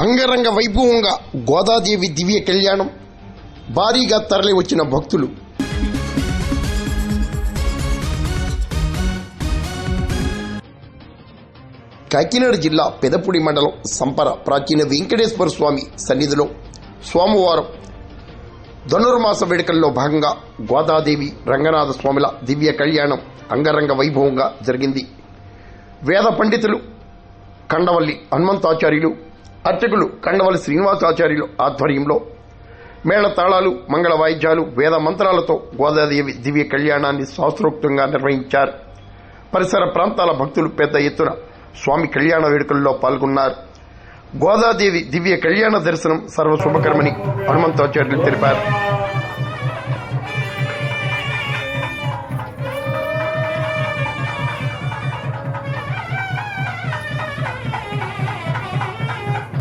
అంగరంగ వైభవంగా గోదాదేవి దివ్య కళ్యాణం, భారీగా తరలి వచ్చిన భక్తులు. కాకినాడ జిల్లా పెదపూడి మండలం సంపర ప్రాచీన వెంకటేశ్వర స్వామి సన్నిధిలో సోమవారం ధనుర్మాస వేడుకల్లో భాగంగా గోదాదేవి రంగనాథ స్వాముల దివ్య కళ్యాణం అంగరంగ వైభవంగా జరిగింది. వేద పండితులు కండవల్లి హనుమంతాచార్యులు, అర్చకులు కండవల్లి శ్రీనివాసాచార్యులు ఆధ్వర్యంలో మేళతాళాలు, మంగళ వాయిద్యాలు, వేద మంత్రాలతో గోదాదేవి దివ్య కళ్యాణాన్ని శాస్త్రోక్తంగా నిర్వహించారు. పరిసర ప్రాంతాల భక్తులు పెద్ద ఎత్తున స్వామి కళ్యాణ వేడుకల్లో పాల్గొన్నారు. గోదాదేవి దివ్య కళ్యాణ దర్శనం సర్వశుభకరమని హనుమంతాచార్యులు తెలిపారు.